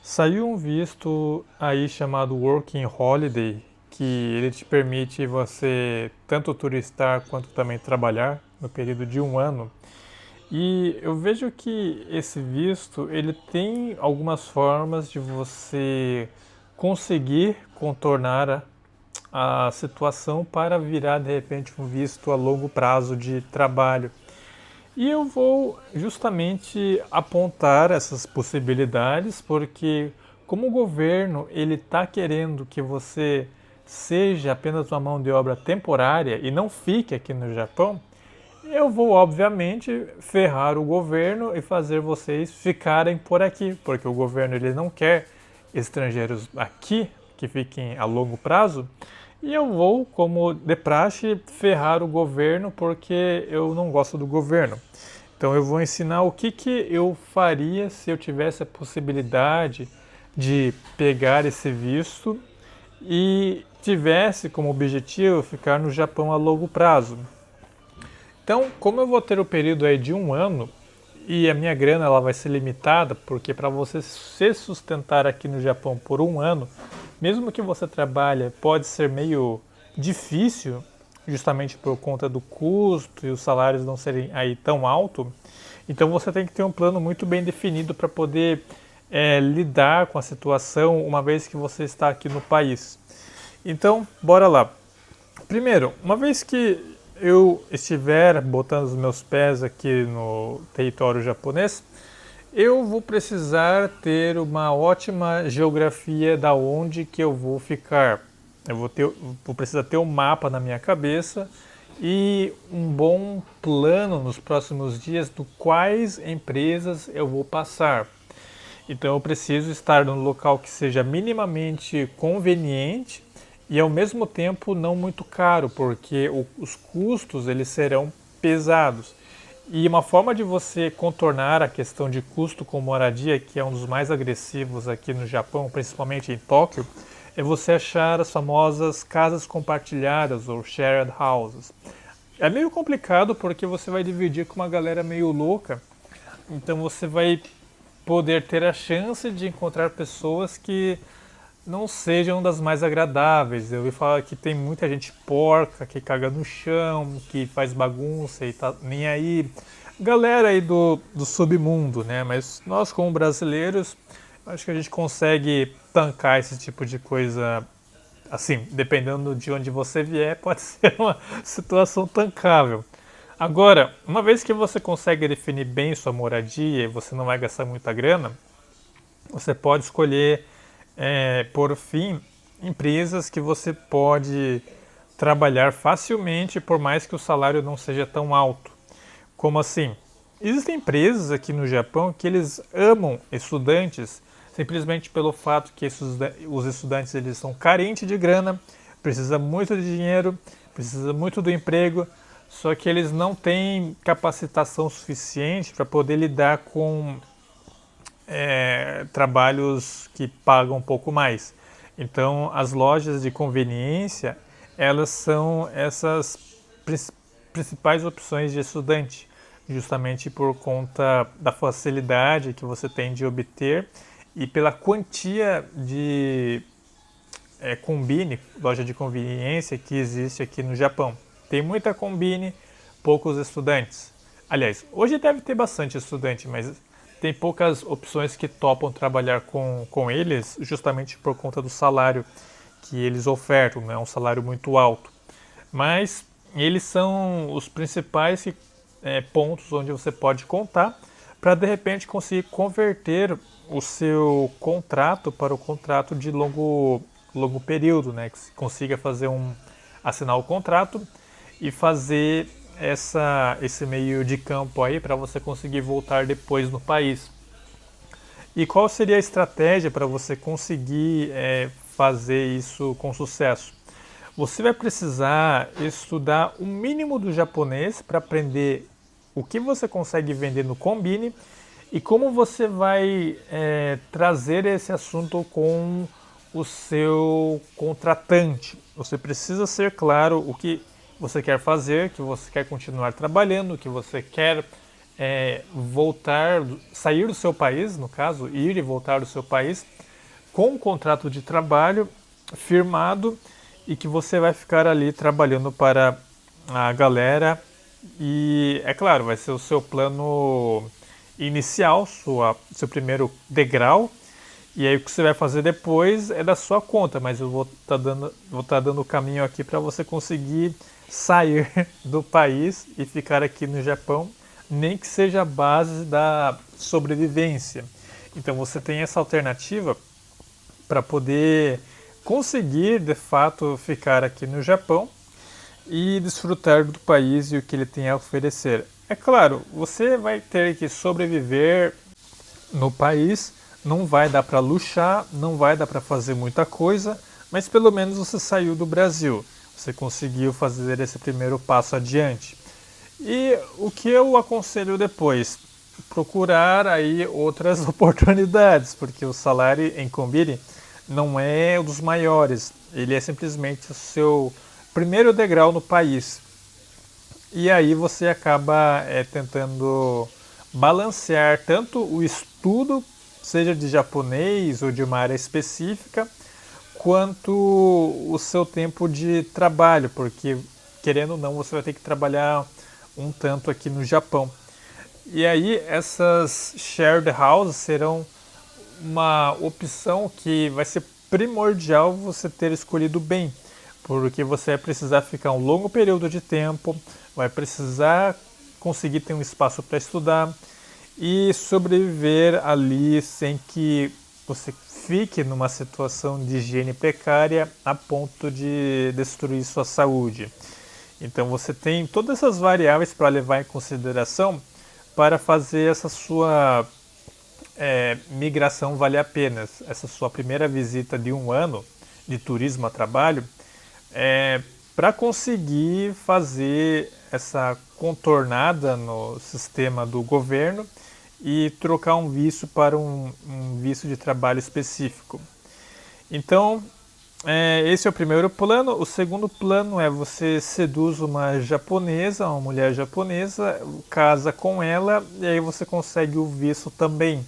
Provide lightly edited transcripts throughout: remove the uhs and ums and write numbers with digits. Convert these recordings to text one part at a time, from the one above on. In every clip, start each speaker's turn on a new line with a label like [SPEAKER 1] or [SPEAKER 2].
[SPEAKER 1] Saiu um visto aí chamado Working Holiday, que ele te permite você tanto turistar quanto também trabalhar no período de um ano. E eu vejo que esse visto ele tem algumas formas de você conseguir contornar a situação para virar de repente um visto a longo prazo de trabalho. E eu vou justamente apontar essas possibilidades, porque como o governo ele está querendo que você seja apenas uma mão de obra temporária e não fique aqui no Japão, eu vou obviamente ferrar o governo e fazer vocês ficarem por aqui, porque o governo ele não quer estrangeiros aqui que fiquem a longo prazo. E eu vou, como de praxe, ferrar o governo porque eu não gosto do governo. Então eu vou ensinar o que eu faria se eu tivesse a possibilidade de pegar esse visto e tivesse como objetivo ficar no Japão a longo prazo. Então, como eu vou ter o período aí de um ano e a minha grana ela vai ser limitada, porque para você se sustentar aqui no Japão por um ano, mesmo que você trabalhe, pode ser meio difícil, justamente por conta do custo e os salários não serem aí tão altos. Então você tem que ter um plano muito bem definido para poder lidar com a situação uma vez que você está aqui no país. Então, bora lá. Primeiro, uma vez que eu estiver botando os meus pés aqui no território japonês, eu vou precisar ter uma ótima geografia da onde que eu vou ficar. Vou precisar ter um mapa na minha cabeça e um bom plano nos próximos dias do quais empresas eu vou passar. Então eu preciso estar num local que seja minimamente conveniente e ao mesmo tempo não muito caro, porque os custos eles serão pesados. E uma forma de você contornar a questão de custo com moradia, que é um dos mais agressivos aqui no Japão, principalmente em Tóquio, é você achar as famosas casas compartilhadas ou shared houses. É meio complicado porque você vai dividir com uma galera meio louca, então você vai poder ter a chance de encontrar pessoas que não sejam das mais agradáveis. Eu ouvi falar que tem muita gente porca, que caga no chão, que faz bagunça e tá nem aí. Galera aí do submundo, né? Mas nós, como brasileiros, acho que a gente consegue tancar esse tipo de coisa. Assim, dependendo de onde você vier, pode ser uma situação tancável. Agora, uma vez que você consegue definir bem sua moradia e você não vai gastar muita grana, você pode escolher, por fim, empresas que você pode trabalhar facilmente, por mais que o salário não seja tão alto. Como assim? Existem empresas aqui no Japão que eles amam estudantes simplesmente pelo fato que os estudantes eles são carentes de grana, precisam muito de dinheiro, precisam muito do emprego, só que eles não têm capacitação suficiente para poder lidar com trabalhos que pagam um pouco mais. Então, as lojas de conveniência, elas são essas principais opções de estudante, justamente por conta da facilidade que você tem de obter e pela quantia de combine, loja de conveniência que existe aqui no Japão. Tem muita combine, poucos estudantes. Aliás, hoje deve ter bastante estudante, mas tem poucas opções que topam trabalhar com eles, justamente por conta do salário que eles ofertam, não é um salário muito alto. Mas eles são os principais pontos onde você pode contar para de repente conseguir converter o seu contrato para o contrato de longo período, né? Que você consiga assinar o contrato e fazer esse meio de campo aí para você conseguir voltar depois no país. E qual seria a estratégia para você conseguir fazer isso com sucesso? Você vai precisar estudar o mínimo do japonês para aprender o que você consegue vender no Combine e como você vai trazer esse assunto com o seu contratante. Você precisa ser claro o que você quer fazer, que você quer continuar trabalhando, que você quer sair do seu país, no caso, ir e voltar do seu país, com um contrato de trabalho firmado e que você vai ficar ali trabalhando para a galera. E é claro, vai ser o seu plano inicial, seu primeiro degrau. E aí o que você vai fazer depois é da sua conta, mas eu vou tá dando o caminho aqui para você conseguir sair do país e ficar aqui no Japão, nem que seja a base da sobrevivência. Então você tem essa alternativa para poder conseguir de fato ficar aqui no Japão e desfrutar do país e o que ele tem a oferecer. É claro, você vai ter que sobreviver no país, não vai dar para luxar, não vai dar para fazer muita coisa, mas pelo menos você saiu do Brasil, você conseguiu fazer esse primeiro passo adiante. E o que eu aconselho depois? Procurar aí outras oportunidades, porque o salário em Combini não é um dos maiores, ele é simplesmente o seu primeiro degrau no país. E aí você acaba tentando balancear tanto o estudo, seja de japonês ou de uma área específica, quanto o seu tempo de trabalho, porque querendo ou não você vai ter que trabalhar um tanto aqui no Japão. E aí essas shared houses serão uma opção que vai ser primordial você ter escolhido bem, porque você vai precisar ficar um longo período de tempo, vai precisar conseguir ter um espaço para estudar e sobreviver ali sem que você fique numa situação de higiene precária a ponto de destruir sua saúde. Então você tem todas essas variáveis para levar em consideração para fazer essa sua migração valer a pena. Essa sua primeira visita de um ano de turismo a trabalho, para conseguir fazer essa contornada no sistema do governo e trocar um visto para um visto de trabalho específico. Então, esse é o primeiro plano. O segundo plano é você seduz uma japonesa, uma mulher japonesa, casa com ela e aí você consegue o visto também.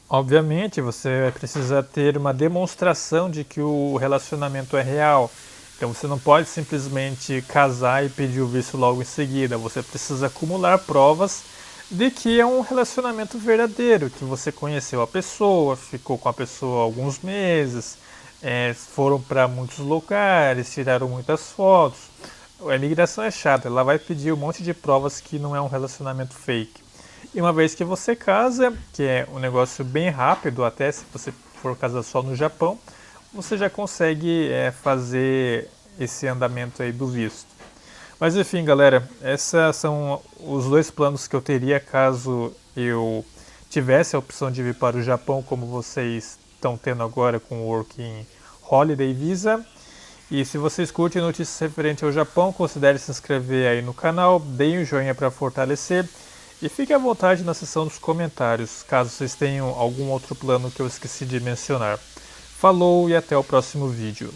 [SPEAKER 1] Obviamente, você vai precisar ter uma demonstração de que o relacionamento é real. Então você não pode simplesmente casar e pedir o visto logo em seguida. Você precisa acumular provas de que é um relacionamento verdadeiro, que você conheceu a pessoa, ficou com a pessoa alguns meses, foram para muitos lugares, tiraram muitas fotos. A imigração é chata, ela vai pedir um monte de provas que não é um relacionamento fake. E uma vez que você casa, que é um negócio bem rápido, até se você for casar só no Japão, você já consegue fazer esse andamento aí do visto. Mas enfim, galera, esses são os dois planos que eu teria caso eu tivesse a opção de vir para o Japão, como vocês estão tendo agora com o Working Holiday Visa. E se vocês curtem notícias referentes ao Japão, considere se inscrever aí no canal, deem um joinha para fortalecer e fique à vontade na seção dos comentários, caso vocês tenham algum outro plano que eu esqueci de mencionar. Falou e até o próximo vídeo.